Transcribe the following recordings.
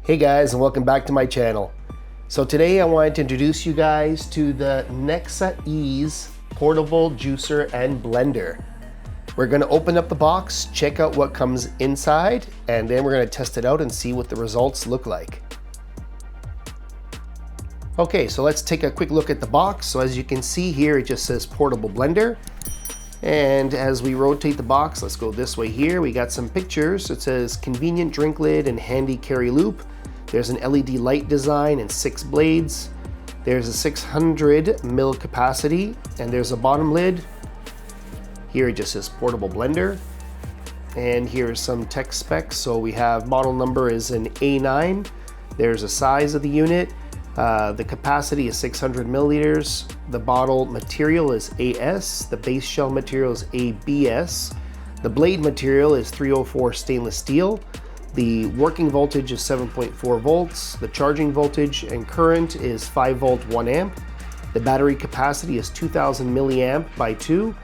Hey guys, and welcome back to my channel. So today I wanted to introduce you guys to the Nexaease portable juicer and blender. We're going to open up the box, check out what comes inside, and then we're going to test it out and see what the results look like. Okay, so let's take a quick look at the box. So as you can see here, it just says portable blender. And as we rotate the box, let's go this way here. We got some pictures. It says convenient drink lid and handy carry loop. There's an LED light design and 6 blades. There's a 600 ml capacity, and there's a bottom lid. Here it just says portable blender. And here's some tech specs. So we have model number is an A9. There's a size of the unit. The capacity is 600 milliliters. The bottle material is AS. The base shell material is ABS. The blade material is 304 stainless steel. The working voltage is 7.4 volts. The charging voltage and current is 5 volt 1 amp. The battery capacity is 2000 milliamp by 2.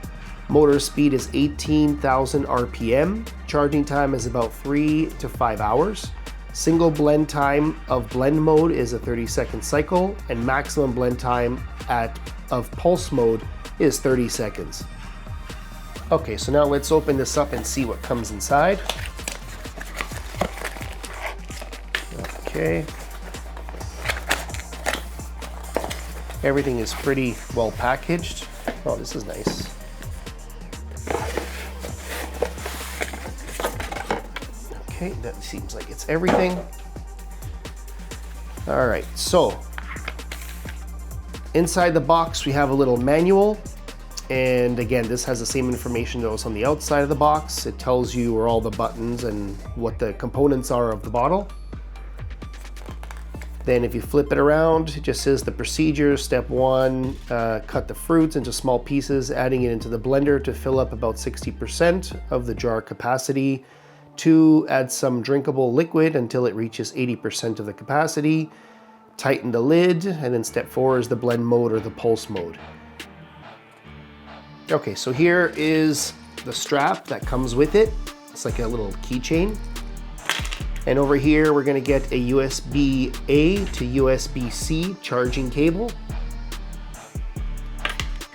Motor speed is 18,000 RPM. Charging time is about 3 to 5 hours. Single blend time of blend mode is a 30-second cycle, and maximum blend time of pulse mode is 30 seconds. Okay, so now let's open this up and see what comes inside. Okay. Everything is pretty well packaged. Oh, this is nice. Okay, that seems like it's everything. All right, so inside the box we have a little manual, and again, this has the same information that was on the outside of the box. It tells you where all the buttons and what the components are of the bottle. Then if you flip it around, it just says the procedure. Step 1, cut the fruits into small pieces, adding it into the blender to fill up about 60% of the jar capacity. 2, add some drinkable liquid until it reaches 80% of the capacity. Tighten the lid, and then step 4 is the blend mode or the pulse mode. Okay, so here is the strap that comes with it. It's like a little keychain. And over here, we're gonna get a USB-A to USB-C charging cable.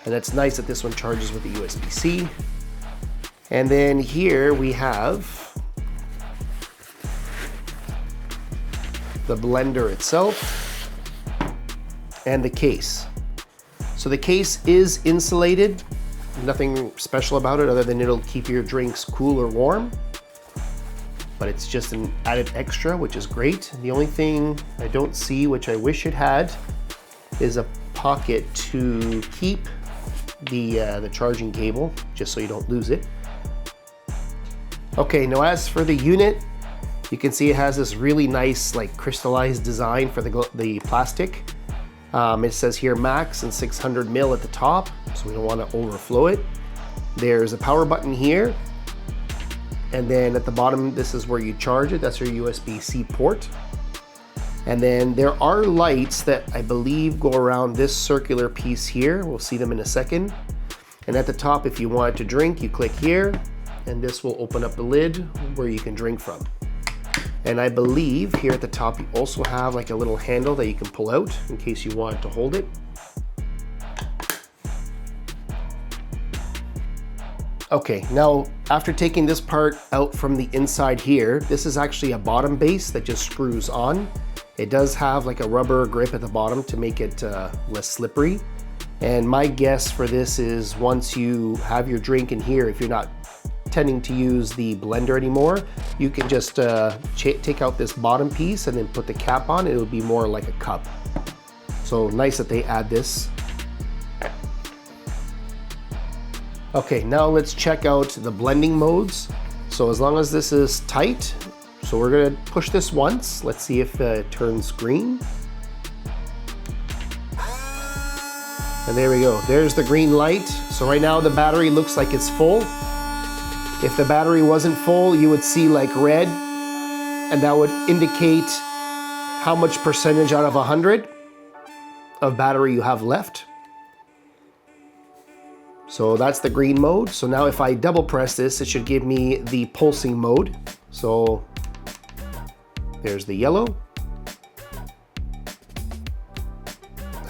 And that's nice that this one charges with the USB-C. And then here we have the blender itself and the case. So the case is insulated. Nothing special about it other than it'll keep your drinks cool or warm. But it's just an added extra, which is great. The only thing I don't see, which I wish it had, is a pocket to keep the charging cable, just so you don't lose it. Okay, now as for the unit, you can see it has this really nice, like, crystallized design for the plastic. It says here max and 600 mil at the top, so we don't want to overflow it. There's a power button here. And then at the bottom, this is where you charge it. That's your USB-C port. And then there are lights that I believe go around this circular piece here. We'll see them in a second. And at the top, if you want to drink, you click here, and this will open up the lid where you can drink from. And I believe here at the top, you also have like a little handle that you can pull out in case you want to hold it. Okay, now after taking this part out from the inside here, this is actually a bottom base that just screws on. It does have like a rubber grip at the bottom to make it less slippery. And my guess for this is once you have your drink in here, if you're not tending to use the blender anymore, you can just take out this bottom piece and then put the cap on. It'll be more like a cup. So nice that they add this. Okay, now let's check out the blending modes. So as long as this is tight, so we're gonna push this once. Let's see if it turns green. And there we go, there's the green light. So right now the battery looks like it's full. If the battery wasn't full, you would see like red, and that would indicate how much percentage out of 100 of battery you have left. So that's the green mode. So now if I double press this, it should give me the pulsing mode. So there's the yellow,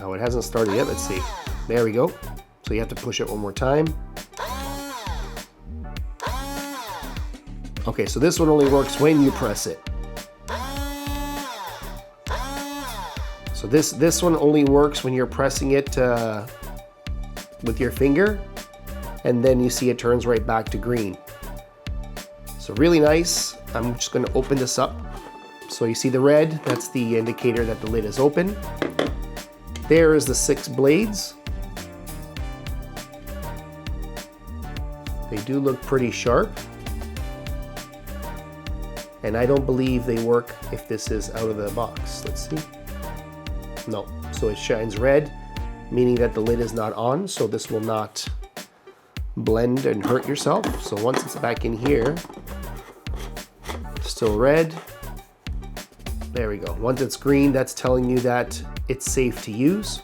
Oh, it hasn't started yet. Let's see. There we go. So you have to push it one more time. Okay, so this one only works when you press it. So this one only works when you're pressing it with your finger, and then you see it turns right back to green. So really nice. I'm just going to open this up. So you see the red, that's the indicator that the lid is open. There is the 6 blades. They do look pretty sharp. And I don't believe they work if this is out of the box. Let's see. No, so it shines red, meaning that the lid is not on, so this will not blend and hurt yourself. So once it's back in here, still red. There we go. Once it's green, that's telling you that it's safe to use.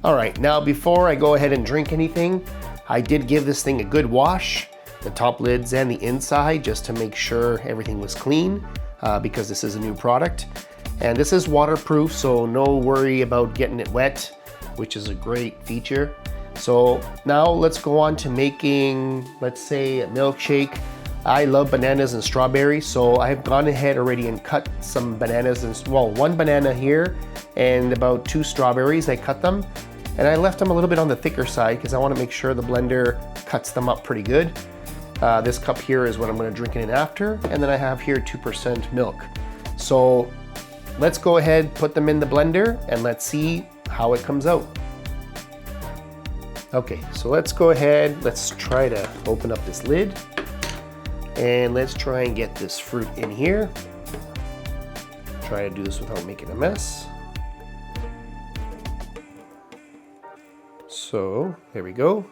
All right, now before I go ahead and drink anything, I did give this thing a good wash, the top lids and the inside, just to make sure everything was clean, because this is a new product. And this is waterproof, so no worry about getting it wet, which is a great feature. So now let's go on to making, let's say, a milkshake. I love bananas and strawberries, so I've gone ahead already and cut some bananas, and well, 1 banana here and about 2 strawberries. I cut them and I left them a little bit on the thicker side because I want to make sure the blender cuts them up pretty good. This cup here is what I'm going to drink it in after, and then I have here 2% milk. So let's go ahead, put them in the blender, and let's see how it comes out. Okay, so let's go ahead, let's try to open up this lid. And let's try and get this fruit in here. Try to do this without making a mess. So there we go.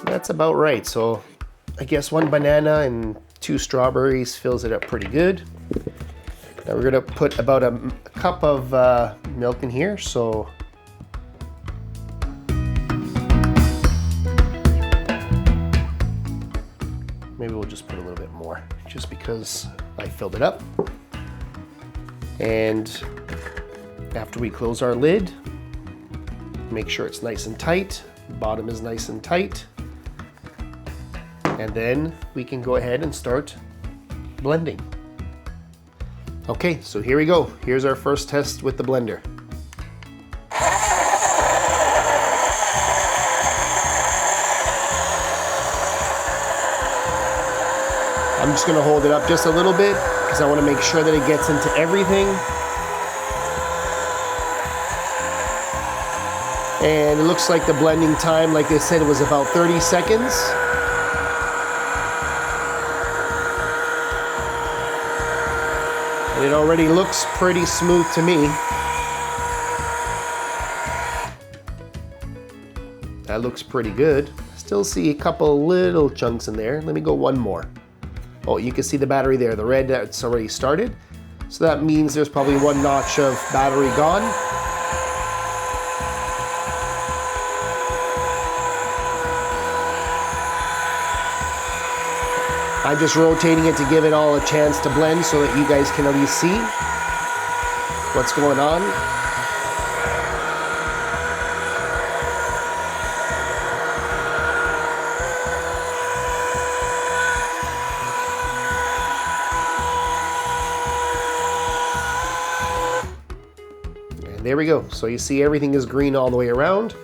That's about right. So I guess 1 banana and 2 strawberries fills it up pretty good. Now we're gonna put about a cup of milk in here. So maybe we'll just put a little bit more, just because I filled it up. And after we close our lid, make sure it's nice and tight. The bottom is nice and tight. And then we can go ahead and start blending. Okay, so here we go. Here's our first test with the blender. I'm just gonna hold it up just a little bit because I want to make sure that it gets into everything. And it looks like the blending time, like they said, it was about 30 seconds. And it already looks pretty smooth to me. That looks pretty good. Still see a couple little chunks in there. Let me go one more. Oh, you can see the battery there, the red that's already started. So that means there's probably 1 notch of battery gone. I'm just rotating it to give it all a chance to blend so that you guys can at least see what's going on. There we go. So you see everything is green all the way around,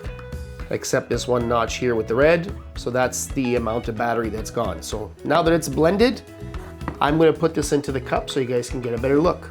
except this 1 notch here with the red. So that's the amount of battery that's gone. So now that it's blended, I'm going to put this into the cup so you guys can get a better look.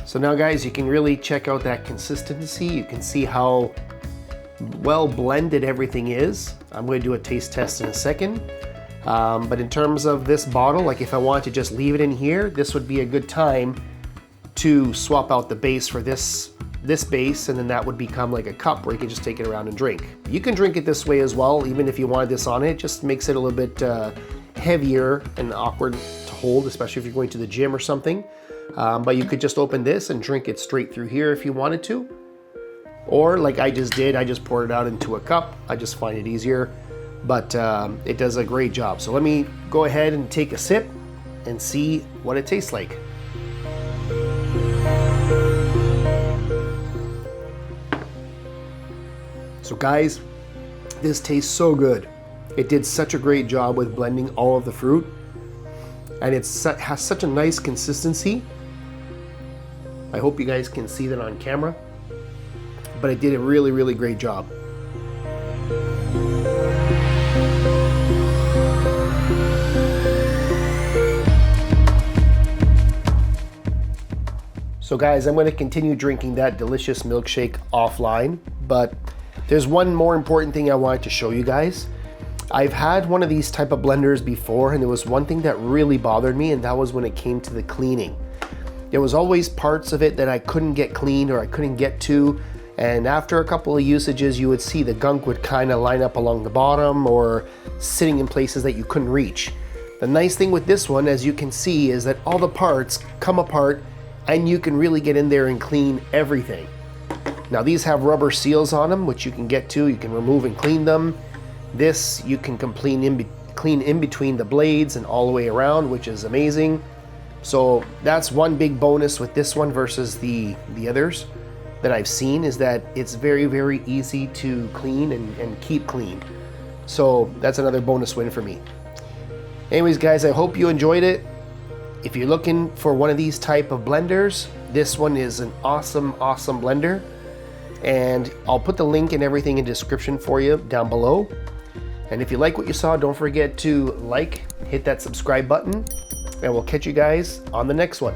So now guys, you can really check out that consistency. You can see how well blended everything is. I'm going to do a taste test in a second. But in terms of this bottle, like if I want to just leave it in here, this would be a good time to swap out the base for this base, and then that would become like a cup where you can just take it around and drink. You can drink it this way as well, even if you wanted this on it. It just makes it a little bit heavier and awkward to hold, especially if you're going to the gym or something. But you could just open this and drink it straight through here if you wanted to. Or like I just did, I just poured it out into a cup. I just find it easier, but it does a great job. So let me go ahead and take a sip and see what it tastes like. So guys, this tastes so good. It did such a great job with blending all of the fruit, and it has such a nice consistency. I hope you guys can see that on camera, but it did a really, really great job. So guys, I'm going to continue drinking that delicious milkshake offline, but there's one more important thing I wanted to show you guys. I've had one of these type of blenders before, and there was one thing that really bothered me, and that was when it came to the cleaning. There was always parts of it that I couldn't get cleaned or I couldn't get to, and after a couple of usages, you would see the gunk would kind of line up along the bottom or sitting in places that you couldn't reach. The nice thing with this one, as you can see, is that all the parts come apart and you can really get in there and clean everything. Now these have rubber seals on them, which you can get to. You can remove and clean them. This you can clean in between the blades and all the way around, which is amazing. So that's one big bonus with this one versus the others that I've seen, is that it's very, very easy to clean and keep clean. So that's another bonus win for me. Anyways guys, I hope you enjoyed it. If you're looking for one of these type of blenders, this one is an awesome, awesome blender. And I'll put the link and everything in the description for you down below. And if you like what you saw, don't forget to hit that subscribe button, and we'll catch you guys on the next one.